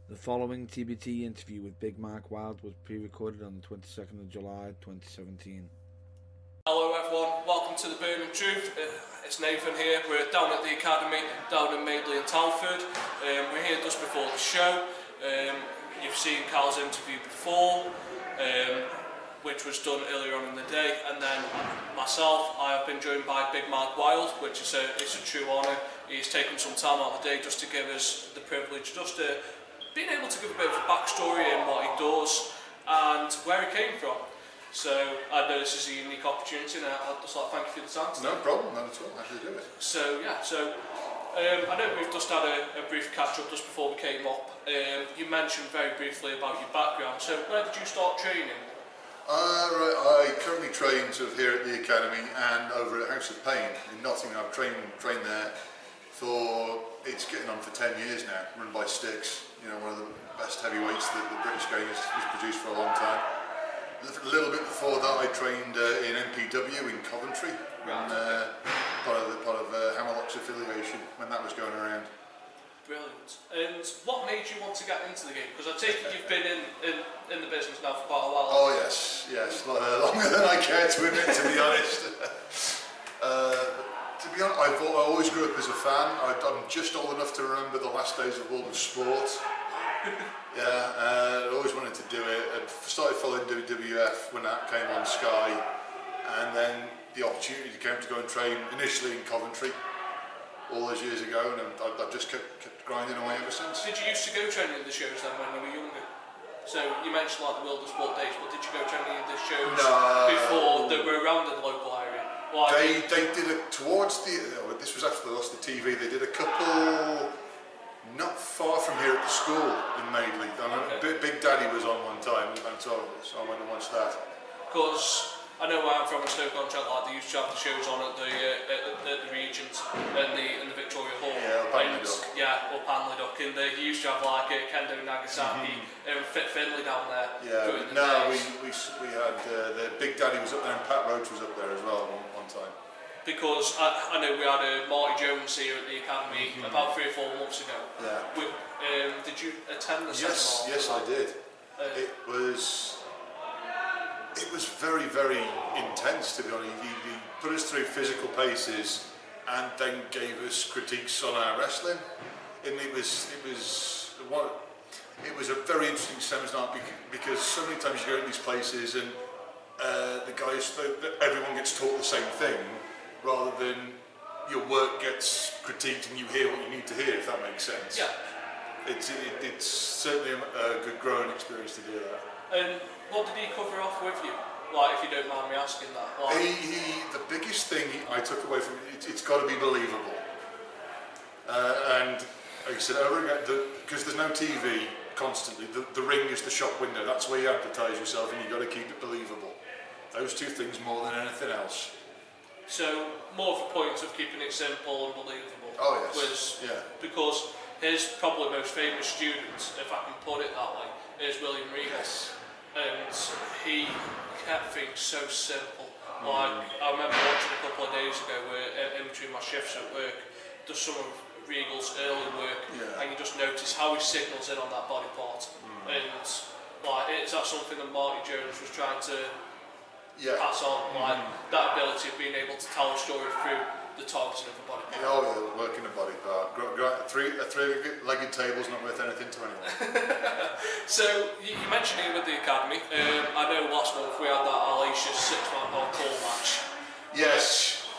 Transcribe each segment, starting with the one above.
The following TBT interview with Big Mike Wyld was pre-recorded on the 22nd of July 2017. Hello everyone, welcome to the Burning Truth. It's Nathan here. We're down at the academy, down in Madeley and Telford. We're here just before the show. You've seen Carl's interview before, which was done earlier on in the day, and then myself, I have been joined by Big Mike Wyld, which is a true honour. He's taken some time out of the day just to give us the privilege, just to being able to give a bit of a backstory in what he does and where he came from. So I know this is a unique opportunity, and I'd just like to thank you for the time today. No problem, not at all. Happy to do it. So yeah, I know we've just had a brief catch up just before we came up. You mentioned very briefly about your background. So where did you start training? Right, I currently train sort of here at the academy and over at House of Pain in Nottingham. I've trained there for, it's getting on for 10 years now, run by Sticks. You know, one of the best heavyweights that the British game has produced for a long time. A little bit before that, I trained in MPW in Coventry, part of Hammerlock's affiliation when that was going around. Brilliant. And what made you want to get into the game? Because I take it you've been in the business now for quite a while. Oh yes, longer than I care to admit, to be honest. I always grew up as a fan. I'm just old enough to remember the last days of World of Sport. I always wanted to do it. I started following WWF when that came on Sky, and then the opportunity came to go and train initially in Coventry all those years ago, and I've just kept grinding away ever since. Did you used to go training at the shows then when you were younger? So you mentioned like the World of Sport days, but did you go training at the shows before they were around in the local area? They did it towards the, this was after they lost the TV, they did a couple not far from here at the school in Madeley. Big Daddy was on one time, so I went and watched that. Because I know where I'm from in Stoke-on-Trent, like they used to have the shows on at the Regent and the Victoria Hall. Yeah, up Hanley Dock. Yeah, up Hanley Dock, and they used to have like Kendo Nagasaki and Fit Finley down there. Yeah, no, we had the Big Daddy was up there, and Pat Roach was up there as well one time. Because I know we had Marty Jones here at the academy about 3 or 4 months ago. Yeah. Did you attend the seminar? Yes, I did. It was very, very intense, to be honest. He put us through physical paces and then gave us critiques on our wrestling. And it was a very interesting seminar because so many times you go to these places and everyone gets taught the same thing, rather than your work gets critiqued and you hear what you need to hear, if that makes sense. Yeah. It's certainly a good growing experience to do that. And what did he cover off with you? Like, if you don't mind me asking that. Like, the biggest thing I took away from it, it's got to be believable. And like I said over again, because there's no TV constantly, the ring is the shop window. That's where you advertise yourself, and you've got to keep it believable. Those two things more than anything else. So, more of a point of keeping it simple and believable. Oh yes. Because his probably most famous student, if I can put it that way, is William Regal. Yes. And he kept things so simple. Like, I remember watching a couple of days ago where in between my shifts at work, just some of Regal's early work, and you just notice how he signals in on that body part. And like, is that something that Marty Jones was trying to pass on? Like, that ability of being able to tell a story through the targeting of a body part. Oh yeah, working a body part. A three-legged table's not worth anything to anyone. So, you mentioned it with the academy. I know last month we had that Alacious 6-man hardcore match. Yes.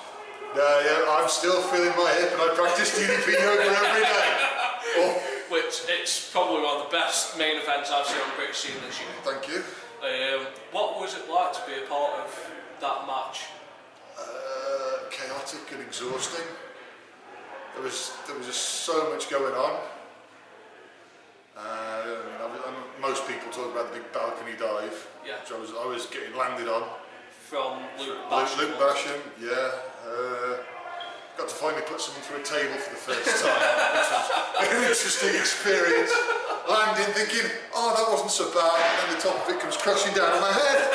I'm still feeling my hip, and I practice DDP yoga every day. Which, it's probably one of the best main events I've seen on the British scene this year. Thank you. What was it like to be a part of that match? Chaotic and exhausting. There was just so much going on. Most people talk about the big balcony dive, which I was getting landed on. From Luke Basham. Luke Basham, got to finally put someone through a table for the first time, which was an interesting experience. Landing, thinking, oh, that wasn't so bad, and then the top of it comes crashing down on my head.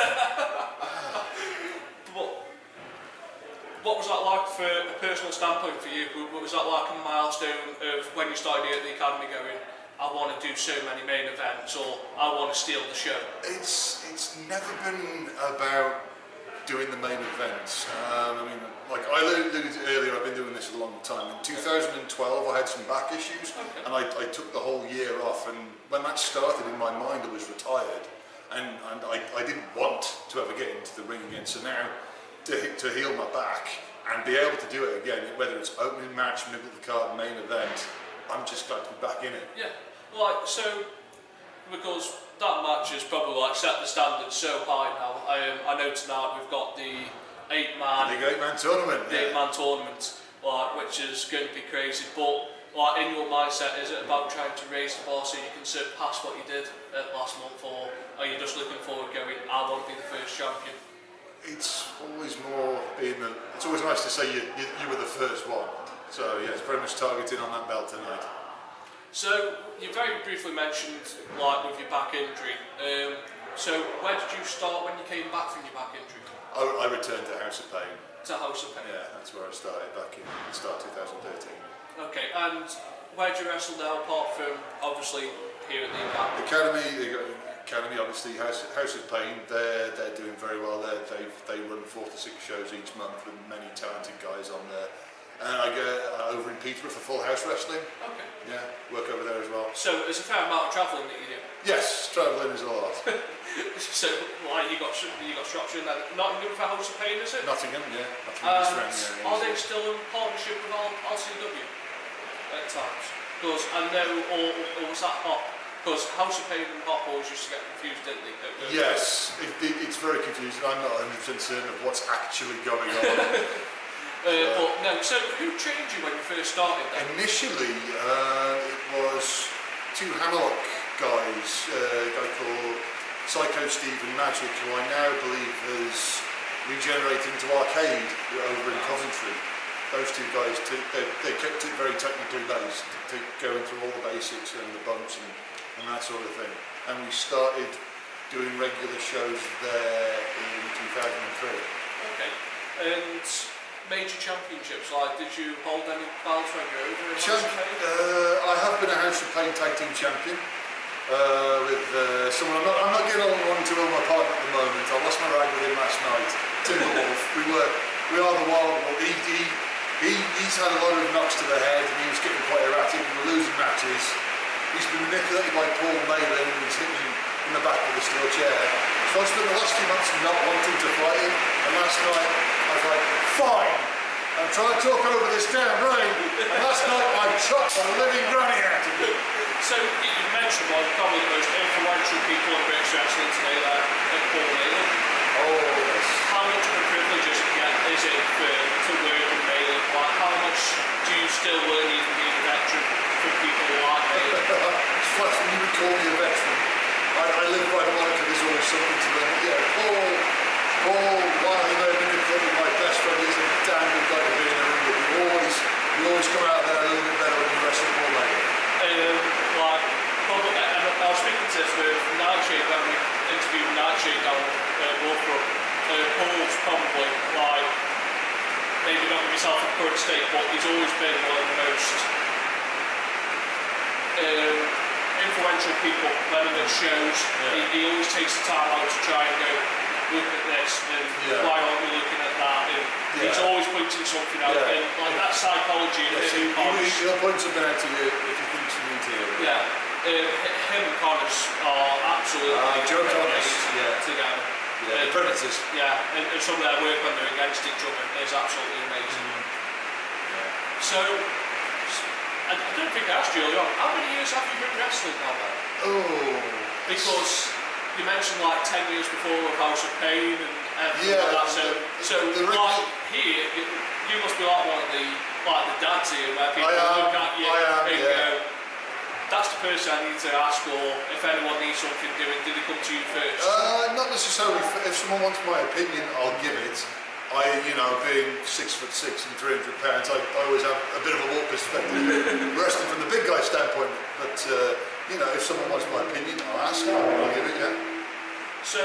What was that like for a personal standpoint for you? Was that like a milestone of when you started here at the academy going, I want to do so many main events, or I want to steal the show? It's never been about doing the main events. I mean, like I alluded to earlier, I've been doing this a long time. In 2012, I had some back issues, and I took the whole year off. And when that started in my mind, I was retired, and I didn't want to ever get into the ring again. So now, to heal my back and be able to do it again, whether it's opening match, middle of the card, main event, I'm just glad to be back in it. Yeah, like, so, because that match has probably like set the standard so high now. I know tonight we've got the 8-man tournament. The 8-man tournament, like, which is going to be crazy. But like, in your mindset, is it about trying to raise the bar so you can surpass what you did last month, or are you just looking forward going, I want to be the first champion? It's always more being it's always nice to say you were the first one. So yeah, it's very much targeting on that belt tonight. So you very briefly mentioned like with your back injury. So where did you start when you came back from your back injury? I returned to House of Pain. To House of Pain? Yeah, that's where I started back in the start of 2013. Okay, and where do you wrestle now apart from obviously here at the Academy? Academy, obviously, House of Pain. They're doing very well. They run 4 to 6 shows each month with many talented guys on there. And I go over in Peterborough for Full House Wrestling. Okay. Yeah, work over there as well. So there's a fair amount of travelling that you do? Yes, travelling is a lot. So like, you got structure in there. Nottingham for House of Pain, is it? Nottingham, yeah. Nottingham yeah. Are they still in partnership with RCW at times? Because I know, or was that Hop? Because House of Pain and Hop always used to get confused, didn't they? Yes, it's very confusing. I'm not 100% certain of what's actually going on. But no, so who trained you when you first started then? Initially, it was 2 Hammerlock guys, a guy called Psycho Steve and Magic, who I now believe has regenerated into Arcade over in Coventry. Those 2 guys, they kept it very technically based, to going through all the basics and the bumps and that sort of thing. And we started doing regular shows there in 2003. Okay, and major championships, like, did you hold any belts when you were over in House of Pain? I have been a House of Pain tag team champion with someone. I'm not getting on to know my partner at the moment. I lost my rag with him last night. Timberwolf. We are the Wild Wolf. He's had a lot of knocks to the head, and he was getting quite erratic. We were losing matches. He's been manipulated by Paul Malin, and he's hit me in the back with a steel chair. So I spent the last few months not wanting to fight him, and last night I was like, fine, I'm trying to talk over this damn ring, and last night I chopped a living granny out of him. So you mentioned one of probably the most influential people in British wrestling today, Paul Malin. Oh yes. How much of a privilege is it to work with Malin? Like, how much do you still learn even being a veteran from people like Malin? It's flat when you would call me a veteran. I live by the moniker, there's always something to learn. Yeah, Paul, while he may have been my best friend, he's a damn good guy to be in the ring with. You always come out there a little bit better when you wrestle Paul Malin. I was speaking to this with Nightshade when we interviewed Nightshade down at Wolfbrook. Paul's probably, like, maybe not with himself in current state, but he's always been one of the most influential people when it shows. Yeah. He always takes the time out to try and go, look at this, and why aren't we looking at that? And he's always pointing something out, and like that psychology. He'll point something out to you if he thinks you need to hear it. Yeah. Him and Connors are absolutely Joe Connors together. Yeah, predators. Yeah, and some of their work when they're against each other is absolutely amazing. So, I don't think I asked you earlier on, how many years have you been wrestling now then? Oh. Because you mentioned like 10 years before with House of Pain and everything like that. So like here, you must be like one of the dads here where people look at you and go, that's the person I need to ask, or if anyone needs something doing, do they come to you first? Not necessarily. If someone wants my opinion, I'll give it. Being 6'6" and 300 pounds, I always have a bit of a warped perspective, wrestling from the big guy standpoint. But if someone wants my opinion, I'll ask. I'll give it. Yeah. So,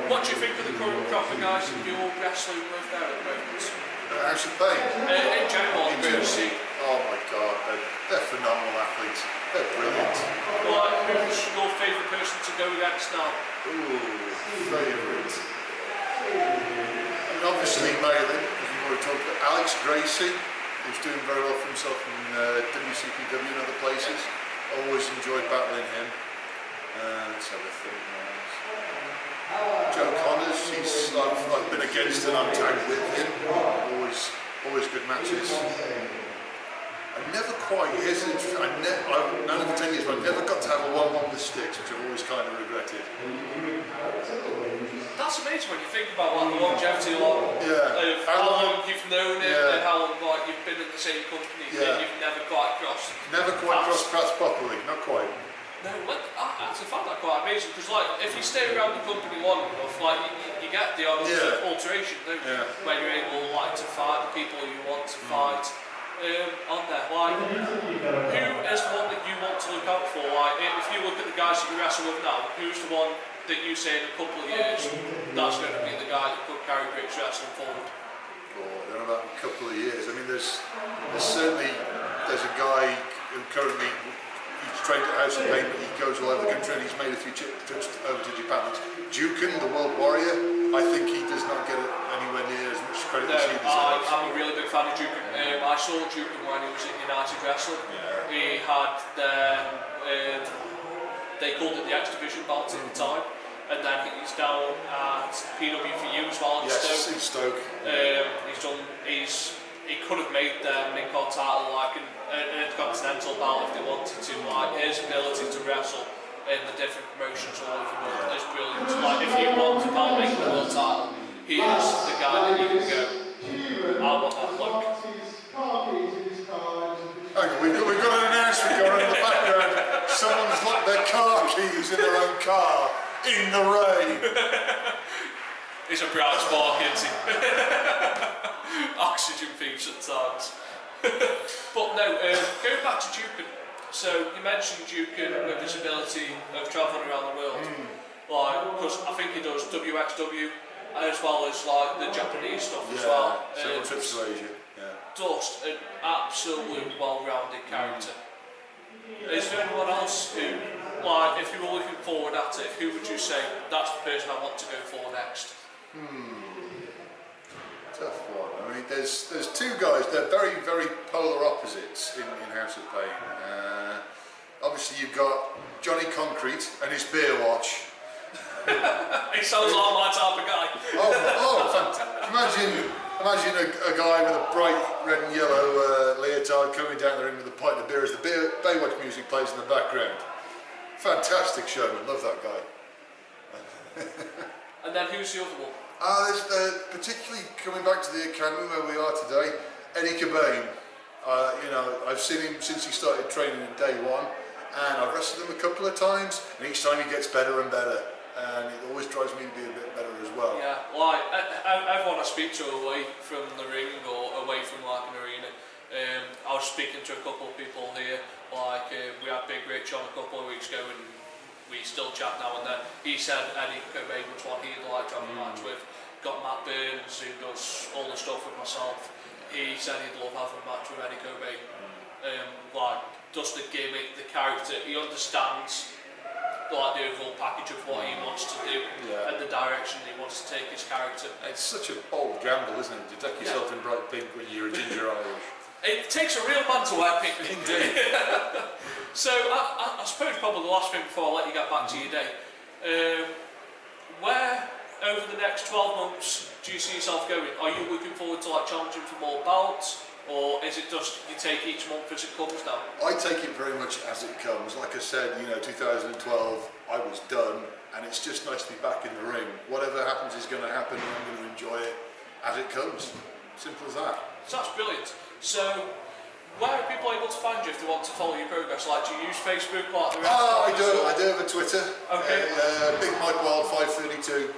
what do you think of the current crop of guys that you're wrestling with there at the moment? House of Pain. In general, in UFC. Oh my God, they're phenomenal athletes. They're brilliant. Like, who's your favourite person to go against now? Ooh, favourite. I mean, obviously Malin, as we want to talk about. Alex Gracie, who's doing very well for himself in WCPW and other places. Always enjoyed battling him. Let's have a think. Joe Connors, I've been against and I'm tagged with him. Always good matches. I never quite, here's an interesting, I've known him for 10 years, but I never got to have a 1-1 with sticks, which I've always kind of regretted. That's amazing when you think about like, the longevity of how long you've known him and how long like, you've been in the same company, yet you've never quite crossed. Never quite crossed paths properly, not quite. No, I actually found that quite amazing because like if you stay around the company long enough, like you get the alteration, don't you? When you're able like to fight the people you want to fight. On there, like, who is the one that you want to look out for? Like, if you look at the guys that you wrestle with now, who's the one that you say in a couple of years that's going to be the guy that could carry British wrestling forward? Oh, I don't know about a couple of years. I mean, there's a guy who currently he's trained at House of Pain, but he goes all over the country and he's made a few trips over to Japan. Jukin, the World Warrior, I think he does not get anywhere near as much credit as he deserves. I'm a really big fan of Jukin. I saw Jukin when he was at United Wrestling. He had they called it the X Division belt at the time, and then he's down at PWFU as well in Stoke. In Stoke. He could have made the mid-card title like an intercontinental belt if they wanted to. Like his ability to wrestle in the different promotions all over the world is brilliant. Like if you want to make the world title, he is the guy that you can go, I want that bloke. We've got an announcement going on in the background. Someone's locked their car keys in their own car in the rain. He's a bright spark, isn't he? Oxygen thieves at times. But no, going back to Jukin. So you mentioned Jukin with his ability of travelling around the world, like because I think he does WXW as well as like the Japanese stuff as well. Several trips to Asia. Just an absolute well-rounded character. Is there anyone else who, like, if you were looking forward at it, who would you say that's the person I want to go for next? Tough one. I mean, there's two guys. They're very, very polar opposites in House of Pain. Obviously, you've got Johnny Concrete and his beer watch. He sounds like my type of guy. Fantastic. Imagine a guy with a bright red and yellow leotard coming down the ring with a pint of beer as the Baywatch music plays in the background. Fantastic showman. Love that guy. And then who's the other one? There's particularly coming back to the academy where we are today, Eddie Cobain. I've seen him since he started training in day one, and I've wrestled him a couple of times, and each time he gets better and better, and it always drives me to be a bit better as well. Yeah, like everyone I speak to away from the ring or away from like an arena, I was speaking to a couple of people here, like we had Big Rich on a couple of weeks ago, and we still chat now and then. He said Eddie Cobain was one he'd like to have a match with. Got Matt Burns, who does all the stuff with myself. He said he'd love having a match with Eddie Cobain. Like, just the gimmick, the character, he understands like the overall package of what he wants to do and the direction he wants to take his character. It's such a bold gamble, isn't it, to deck yourself in bright pink when you're a ginger Irish. It takes a real man to wear pink. Indeed. So I suppose probably the last thing before I let you get back to your day, where over the next 12 months do you see yourself going? Are you looking forward to like challenging for more belts, or is it just you take each month as it comes now? I take it very much as it comes. Like I said, 2012 I was done, and it's just nice to be back in the ring. Whatever happens is going to happen, and I'm going to enjoy it as it comes. Simple as that. So that's brilliant. So where are people able to find you if they want to follow your progress? Like, do you use Facebook like the rest? I do have a Twitter. Okay. Big Mike Wyld 532.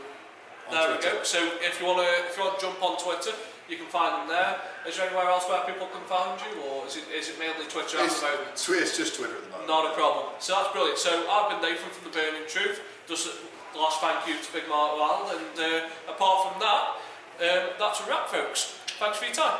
There we go. So if you want to jump on Twitter, you can find them there. Is there anywhere else where people can find you, or is it mainly Twitter at the moment? It's just Twitter at the moment. Not a problem. So that's brilliant. So I've been Nathan from The Burning Truth. Just a last thank you to Big Mike Wyld, and apart from that, that's a wrap, folks. Thanks for your time.